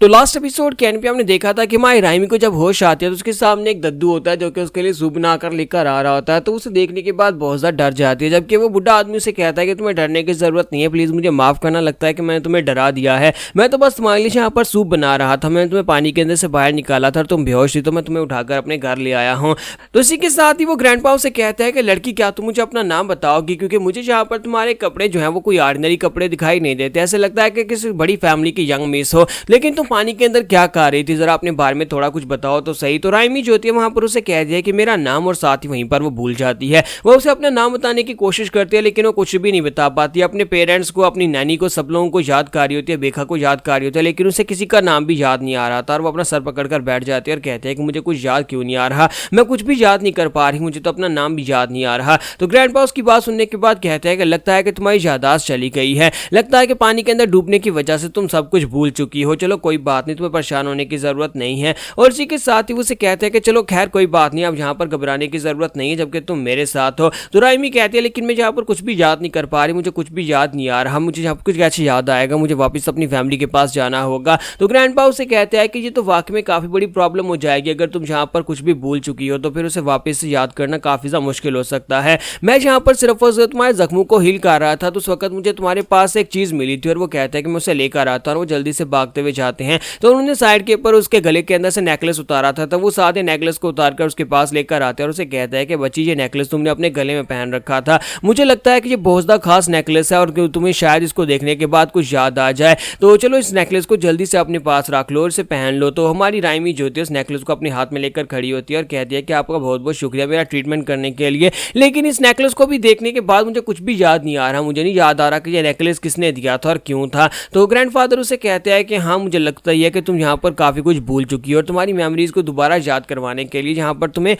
तो last episode के and पे हमने देखा था कि हमारी राइमी को जब होश आती है तो उसके सामने एक दद्दू होता है जो कि उसके लिए सूप बनाकर लेकर आ रहा होता है। तो उसे देखने के बाद बहुत ज़्यादा डर जाती है, जबकि वो बुढ़ा आदमी उसे कहता है कि तुम्हें डरने की ज़रूरत नहीं है, प्लीज़ मुझे माफ़ करना, लगता है कि मैंने तुम्हें डरा दिया है। मैं तो बस तुम्हारे लिए यहाँ पर सूप बना रहा था, मैंने तुम्हें पानी के अंदर से बाहर निकाला था और तुम बेहोश थी तो मैं तुम्हें उठाकर अपने घर ले आया हूँ। तो इसी के साथ ही वो ग्रैंडपा उसे कहता है कि लड़की क्या तुम मुझे अपना नाम बताओगी, क्योंकि मुझे यहाँ पर तुम्हारे कपड़े जो है वो कोई ऑर्डिनरी कपड़े दिखाई नहीं देते, ऐसे लगता है कि किसी बड़ी फैमिली की यंग मिस हो। लेकिन तुम पानी के अंदर क्या कर रही थी, जरा अपने बारे में थोड़ा कुछ बताओ तो सही। तो राइमी जो होती है वहां पर उसे कह दिया कि मेरा नाम, और साथ ही वहीं पर वो भूल जाती है। वो उसे अपना नाम बताने की कोशिश करती है लेकिन वो कुछ भी नहीं बता पाती। अपने पेरेंट्स को, अपनी नैनी को, सब लोगों को याद कर रही होती है, बेखा को याद कर रही होती है, लेकिन उसे किसी का नाम भी याद नहीं आ रहा था। और वो अपना सर पकड़कर बैठ जाती है और कहते हैं कि मुझे कुछ याद क्यों नहीं आ रहा, मैं कुछ भी याद नहीं कर पा रही, मुझे तो अपना नाम भी याद नहीं आ रहा। तो ग्रैंडपा उसकी बात सुनने के बाद कहते हैं कि लगता है कि तुम्हारी याददाश्त चली गई है, लगता है कि पानी के अंदर डूबने की वजह से तुम सब कुछ भूल चुकी हो। चलो कोई बात नहीं, तुम्हें परेशान होने की जरूरत नहीं है। और इसी के साथ ही वो उसे कहते हैं कि चलो खैर कोई बात नहीं, अब यहाँ पर घबराने की जरूरत नहीं है जबकि तुम मेरे साथ हो। तो राइमी कहती है लेकिन मैं यहाँ पर कुछ भी याद नहीं कर पा रही, मुझे कुछ भी याद नहीं आ रहा, मुझे यहाँ पर कुछ कैसे याद आएगा, मुझे वापस अपनी फैमिली के पास जाना होगा। तो ग्रैंडपा उसे कहते हैं कि ये तो वाकई में काफी बड़ी प्रॉब्लम हो जाएगी, अगर तुम यहाँ पर कुछ भी भूल चुकी हो तो फिर उसे वापस से याद करना काफी ज्यादा मुश्किल हो सकता है। मैं यहाँ पर सिर्फ और सिर्फ तुम्हारे जख्मों को हील कर रहा था, तो उस वक्त मुझे तुम्हारे पास एक चीज मिली थी और वो कहता है कि मैं उसे लेकर आता हूँ। और वो जल्दी से भागते हुए जाते हैं तो उन्होंने साइड के ऊपर उसके गले के अंदर से नेकलेस उतारा था, तो वो साथ ही नेकलेस को उतारकर उसके पास लेकर आते हैं और उसे कहता है कि बच्ची ये नेकलेस तुमने अपने गले में पहन रखा था, मुझे लगता है कि ये बहुत ज़्यादा खास नेकलेस है और तुम्हें शायद इसको देखने के बाद कुछ याद आ जाए, तो चलो इस नेकलेस को जल्दी से अपने पास रख लो और इसे पहन लो। तो हमारी राइमी जो होती है उस नेकलेस को अपने हाथ में लेकर खड़ी होती है और कहती है कि आपका बहुत बहुत शुक्रिया मेरा ट्रीटमेंट करने के लिए, लेकिन इस नेकलेस को भी देखने के बाद मुझे कुछ भी याद नहीं आ रहा, मुझे नहीं याद आ रहा कि यह नेकलेस किसने दिया था और क्यों था। तो ग्रैंडफादर उसे कहते हैं कि हाँ मुझे लगता ही है कि तुम यहाँ पर काफ़ी कुछ भूल चुकी हो और तुम्हारी मेमोरीज को दोबारा याद करवाने के लिए यहाँ पर तुम्हें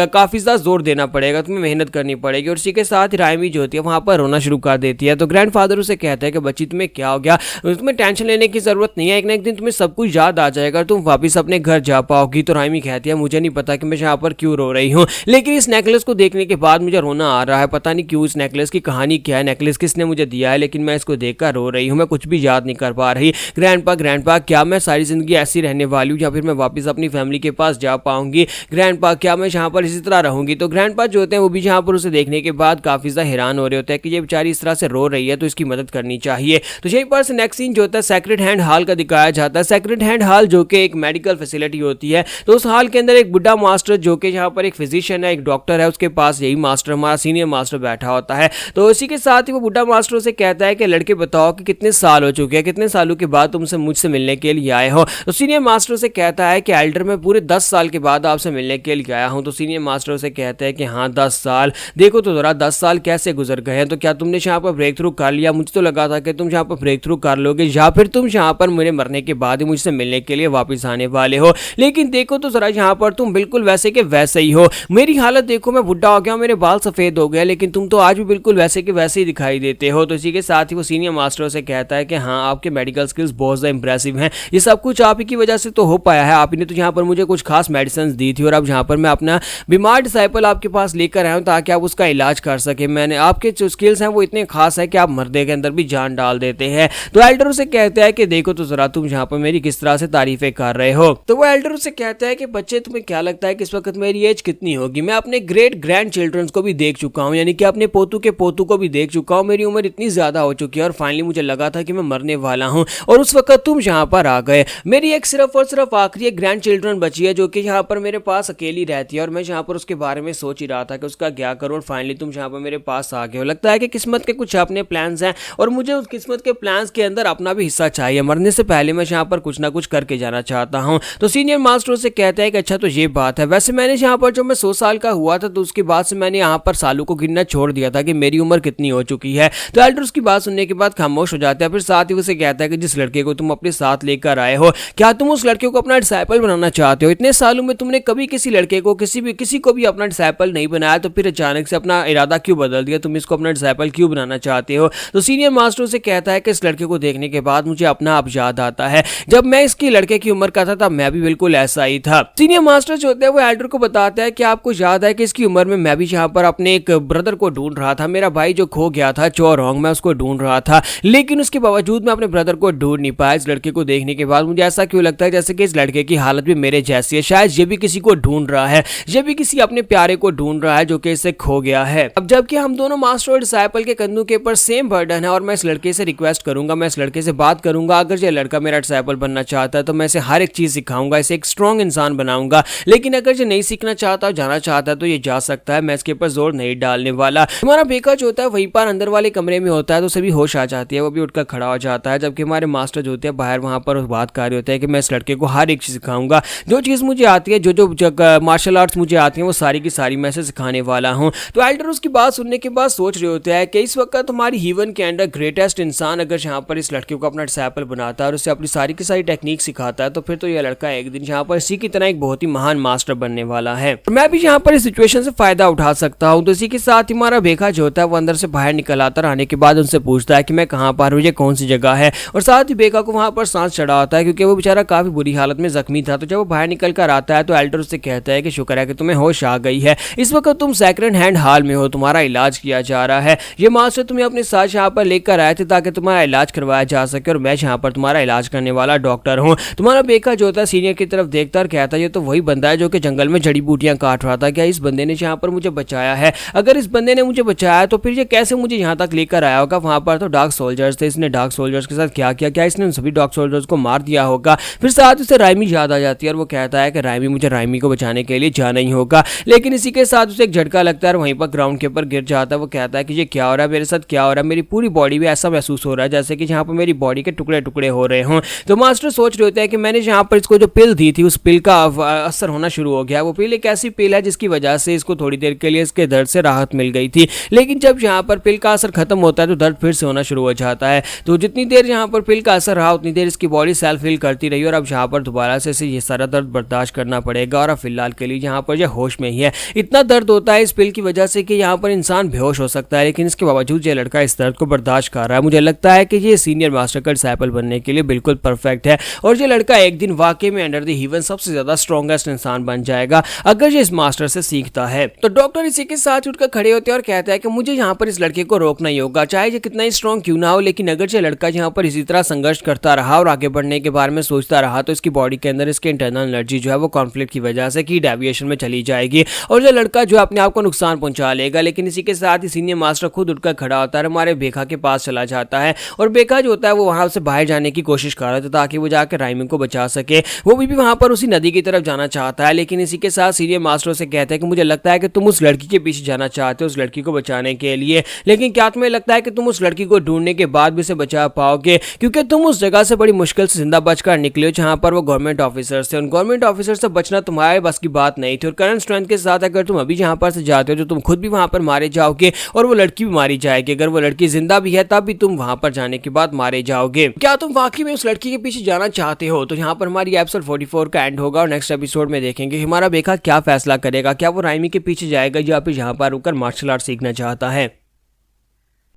काफ़ी ज़्यादा जोर देना पड़ेगा, तुम्हें मेहनत करनी पड़ेगी। और इसी के साथ राइमी जो होती है वहाँ पर रोना शुरू कर देती है। तो ग्रैंडफादर उसे कहता है कि बच्ची तुम्हें क्या हो गया, तुम्हें टेंशन लेने की ज़रूरत नहीं है, एक ना एक दिन तुम्हें सब कुछ याद आ जाएगा, तुम वापस अपने घर जा पाओगी। तो राइमी कहती है मुझे नहीं पता कि मैं यहाँ पर क्यों रो रही हूँ, लेकिन इस नेकलेस को देखने के बाद मुझे रोना आ रहा है, पता नहीं क्यों, इस नेकलेस की कहानी क्या है, नेकलेस किसने मुझे दिया है, लेकिन मैं इसको देखकर रो रही हूँ, मैं कुछ भी याद नहीं कर पा रही। ग्रैंडपा क्या मैं सारी जिंदगी ऐसी रहने वाली हूँ या फिर मैं वापस अपनी फैमिली के पास जा पाऊंगी, ग्रैंडपा क्या मैं यहाँ पर इसी तरह रहूंगी। तो ग्रैंडपा जो होते हैं वो भी यहाँ पर उसे देखने के बाद काफी ज्यादा हैरान हो रहे होते हैं कि ये बेचारी इस तरह से रो रही है तो इसकी मदद करनी चाहिए। तो यहीं पर से नेक्स्ट सीन जो होता है सेक्रेड हैंड हॉल का दिखाया जाता है। सेक्रेड हैंड हॉल जो कि एक मेडिकल फैसिलिटी होती है, तो उस हॉल के अंदर एक बुढ़ा मास्टर जो कि यहाँ पर एक फिजिशियन है, एक डॉक्टर है, उसके पास यही मास्टर हमारा सीनियर मास्टर बैठा होता है। तो इसी के साथ ही वो बुढ़ा मास्टर से कहता है कि लड़के बताओ कि कितने साल हो चुके हैं, कितने सालों के बाद तुमसे मुझसे मिलने के लिए आए हो। तो सीनियर मास्टर से कहता है कि एल्डर मैं पूरे 10 साल के बाद आपसे मिलने के लिए आया हूं। तो सीनियर मास्टर से कहते हैं कि हाँ 10 साल, देखो तो जरा 10 साल कैसे गुजर गए हैं, तो क्या तुमने यहाँ पर ब्रेक थ्रू कर लिया, मुझे तो लगा था कि तुम यहाँ पर ब्रेक थ्रू कर लोगे या फिर तुम यहाँ पर मेरे मरने के बाद ही मुझसे मिलने के लिए वापस आने वाले हो, लेकिन देखो तो जरा यहाँ पर तुम बिल्कुल वैसे के वैसे ही हो, मेरी हालत देखो, मैं बुढ़ा हो गया, मेरे बाल सफेद हो गए, लेकिन तुम तो आज भी बिल्कुल वैसे के वैसे ही दिखाई देते हो। तो इसी के साथ ही वो सीनियर मास्टर से कहता है कि हाँ आपके मेडिकल स्किल्स बहुत ज़्यादा इंप्रेसिव हैं, ये सब कुछ आप ही की वजह से तो हो पाया है, आप ही ने तो यहाँ पर मुझे कुछ खास मेडिसिन दी थी और अब यहाँ पर मैं अपना बीमार डिसाइपल आपके पास लेकर आया हूँ ताकि आप उसका इलाज कर सके, मैंने आपके जो स्किल्स हैं वो इतने खास है कि आप मर्दे के अंदर भी जान डाल देते हैं। तो एल्डर उसे कहता है कि देखो तो जरा तुम यहाँ पर मेरी किस तरह से तारीफें कर रहे हो। तो वो एल्डर उसे कहता है कि बच्चे तुम्हें क्या लगता है कि इस वक्त मेरी एज कितनी होगी, मैं अपने ग्रेट ग्रैंड चिल्ड्रंस को भी देख चुका हूँ, यानी कि अपने पोतू के पोतू को भी देख चुका हूँ, मेरी उम्र इतनी ज्यादा हो चुकी है और फाइनली मुझे लगा था कि मैं मरने वाला हूँ और उस वक्त तुम यहाँ पर आ गए। मेरी एक सिर्फ और सिर्फ आखिरी एक ग्रैंड चिल्ड्रन बची है जो कि यहाँ पर मेरे पास अकेली रहती है और मैं यहाँ पर उसके बारे में सोच ही रहा था कि उसका क्या करूँ और फाइनली तुम यहाँ पर मेरे पास आ गए हो। लगता है कि किस्मत के कुछ अपने प्लान्स हैं और मुझे उस किस्मत के प्लान्स के अंदर अपना भी हिस्सा चाहिए, मरने से पहले मैं यहाँ पर कुछ ना कुछ करके जाना चाहता हूँ। तो सीनियर मास्टर से कहता है कि अच्छा तो ये बात है, वैसे मैंने यहाँ पर जब मैं 100 साल का हुआ था तो उसके बाद से मैंने यहाँ पर सालों को गिनना छोड़ दिया था कि मेरी उम्र कितनी हो चुकी है। तो एल्डर उसकी बात सुनने के बाद खामोश हो जाता है, फिर साथ ही उसे कहता है कि जिस लड़के को तुम अपने साथ लेकर आए हो क्या तुम उस लड़के को अपना डिसाइपल बनाना चाहते हो, इतने सालों में तुमने कभी किसी लड़के को किसी को भी अपना डिसाइपल नहीं बनाया, तो फिर अचानक से अपना इरादा क्यों बदल दिया, तुम इसको अपना डिसाइपल क्यों बनाना चाहते हो। तो सीनियर मास्टर से कहता है कि इस लड़के को देखने के बाद मुझे अपना आप याद आता है, जब मैं इसकी लड़के की उम्र का था तब मैं भी बिल्कुल ऐसा ही था। सीनियर मास्टर जो होते हैं वो एल्डर को बताता है कि आपको याद है कि इसकी उम्र में मैं भी यहाँ पर अपने एक ब्रदर को ढूंढ रहा था, मेरा भाई जो खो गया था चौरोंग, मैं उसको ढूंढ रहा था, लेकिन उसके बावजूद मैं अपने ब्रदर को ढूंढ नहीं पाया। इस लड़के को देखने देखने के बाद मुझे ऐसा क्यों लगता है जैसे कि इस लड़के की हालत भी मेरे जैसी है, शायद ये भी किसी को ढूंढ रहा है, ये भी किसी अपने प्यारे को ढूंढ रहा है जो कि इसे खो गया है। अब जबकि हम दोनों मास्टर और डिसाइपल के कंधों के ऊपर सेम बर्डन है और मैं इस लड़के से रिक्वेस्ट करूंगा, मैं इस लड़के से बात करूंगा, अगर ये लड़का मेरा डिसाइपल बनना चाहता है तो मैं इसे हर एक चीज सिखाऊंगा, इसे एक स्ट्रॉन्ग इंसान बनाऊंगा। लेकिन अगर ये नहीं सीखना चाहता, जाना चाहता है तो ये जा सकता है, मैं इसके ऊपर जोर नहीं डालने वाला। हमारा बेका जो होता है वहीं पर अंदर वाले कमरे में होता है तो उसे भी होश आ जाती है, वो भी उठकर खड़ा हो जाता है, जबकि हमारे मास्टर जो होते हैं बाहर वहां पर बात कर रहे होते हैं कि मैं इस लड़के को हर एक चीज सिखाऊंगा, जो चीज मुझे आती है, जो मार्शल आर्ट्स मुझे आती है वो सारी की सारी मैं इसे सिखाने वाला हूँ। तो एल्डर उसकी बात सुनने के बाद सोच रहे होते हैं कि इस वक्त हमारी हीवन के अंदर ग्रेटेस्ट इंसान अगर यहाँ पर इस लड़के को अपना डिसाइपल बनाता है और उसे अपनी सारी की सारी टेक्निक सिखाता है तो फिर तो यह लड़का एक दिन यहाँ पर इसी की तरह एक बहुत ही महान मास्टर बनने वाला है। मैं भी यहाँ पर इस सिचुएशन से फायदा उठा सकता हूँ। तो इसी के साथ ही हमारा बेका जो होता है वो अंदर से बाहर निकल आता है, आने के बाद उनसे पूछता है कि मैं कहाँ पर हूँ, ये कौन सी जगह है, और साथ ही बेका को वहाँ पर सांस चढ़ा होता है क्योंकि वो बेचारा काफी बुरी हालत में जख्मी था। तो जब वो बाहर निकल कर आता है तो एल्डर उससे कहता है कि शुक्र है कि तुम्हें होश आ गई है, इस वक्त तुम सेकंड हैंड हाल में हो, तुम्हारा इलाज किया जा रहा है, ये मास्टर तुम्हें अपने साथ यहाँ पर लेकर आए थे ताकि तुम्हारा इलाज करवाया जा सके और मैं यहाँ पर तुम्हारा इलाज करने वाला डॉक्टर हूँ। तुम्हारा बेका जो होता है सीनियर की तरफ देखता और कहता है ये तो वही बंदा है जो कि जंगल में जड़ी बूटियां काट रहा था, क्या इस बंदे ने यहाँ पर मुझे बचाया है? अगर इस बंदे ने मुझे बचाया तो फिर ये कैसे मुझे यहाँ तक लेकर आया होगा? वहां पर तो डार्क सोल्जर्स थे, इसने डार्क सोल्जर्स के साथ क्या किया? क्या इसने उन सभी डार्क सोल्जर्स को मार दिया होगा? फिर साथ उसे राइमी याद आ जाती है और वो कहता है कि राइमी, मुझे राइमी को बचाने के लिए जाना ही होगा। लेकिन इसी के साथ उसे एक झटका लगता है और वहीं पर ग्राउंड के ऊपर गिर जाता है। वो कहता है कि ये क्या हो रहा है मेरे साथ, क्या हो रहा है? मेरी पूरी बॉडी में ऐसा महसूस हो रहा है जैसे कि यहाँ पर मेरी बॉडी के टुकड़े टुकड़े हो रहे हों। तो मास्टर सोच रहे होते हैं कि मैंने यहाँ पर इसको जो पिल दी थी उस पिल का असर होना शुरू हो गया। वो पिल एक ऐसी पिल है जिसकी वजह से इसको थोड़ी देर के लिए इसके दर्द से राहत मिल गई थी, लेकिन जब यहाँ पर पिल का असर खत्म होता है तो दर्द फिर से होना शुरू हो जाता है। तो जितनी देर यहाँ पर पिल का असर रहा उतनी देर इसकी बॉडी सेल्फ हील करती रही और अब यहाँ पर दोबारा से इसे ये सारा दर्द बर्दाश्त करना पड़ेगा और अब फिलहाल के लिए यहाँ पर यह होश में ही है। इतना दर्द होता है इस पिल की वजह से कि यहाँ पर इंसान बेहोश हो सकता है, लेकिन इसके बावजूद ये लड़का इस दर्द को बर्दाश्त कर रहा है। मुझे लगता है कि ये सीनियर मास्टर का डिसाइपल बनने के लिए बिल्कुल परफेक्ट है और ये लड़का एक दिन वाकई में अंडर द हीवन सबसे ज्यादा स्ट्रॉन्गेस्ट इंसान बन जाएगा अगर ये इस मास्टर से सीखता है। तो डॉक्टर इसी के साथ उठकर खड़े होते हैं और कहता है कि मुझे यहाँ पर इस लड़के को रोकना ही होगा, चाहे ये कितना ही स्ट्रॉन्ग क्यों ना हो, लेकिन अगर ये लड़का यहाँ पर इसी तरह संघर्ष करता रहा और आगे बढ़ने के बारे में सोचता रहा तो इसकी बॉडी के अंदर इसके इंटरनल एनर्जी जो है वो कॉन्फ्लिक्ट की वजह से की डेविएशन में चली जाएगी और ये लड़का जो अपने आप को नुकसान पहुंचा लेगा। लेकिन इसी के साथ ही सीनियर मास्टर खुद उठकर खड़ा होता है, हमारे बेका के पास चला जाता है और बेका जो होता है वो वहां से बाहर जाने की कोशिश कर रहा था ताकि वो जाकर राइमिंग को बचा सके। वो भी वहां पर उसी नदी की तरफ जाना चाहता है, लेकिन इसी के साथ सीनियर मास्टर से कहते हैं कि मुझे लगता है कि तुम उस लड़की के पीछे जाना चाहते हो उस लड़की को बचाने के लिए, लेकिन क्या तुम्हें लगता है कि तुम उस लड़की को ढूंढने के बाद भी उसे बचा पाओगे? क्योंकि तुम उस जगह से बड़ी मुश्किल से जिंदा बचकर निकले हो जहां पर वो गवर्नमेंट ऑफिसर्स थे। उन गवर्नमेंट ऑफिसर से बचना तुम्हारे बस की बात नहीं थी और करंट स्ट्रेंथ के साथ अगर तुम अभी जहां पर से जाते हो तो तुम खुद भी वहां पर मारे जाओगे और वो लड़की भी मारी जाएगी। अगर वो लड़की जिंदा भी है तब भी तुम वहां पर जाने के बाद मारे जाओगे। क्या तुम वाकई में उस लड़की के पीछे जाना चाहते हो? तो यहाँ पर हमारी एपिसोड 44 का एंड होगा और नेक्स्ट एपिसोड में देखेंगे हमारा बेका क्या फैसला करेगा, क्या वो राइमी के पीछे जाएगा या फिर यहाँ पर रुककर मार्शल आर्ट सीखना चाहता है।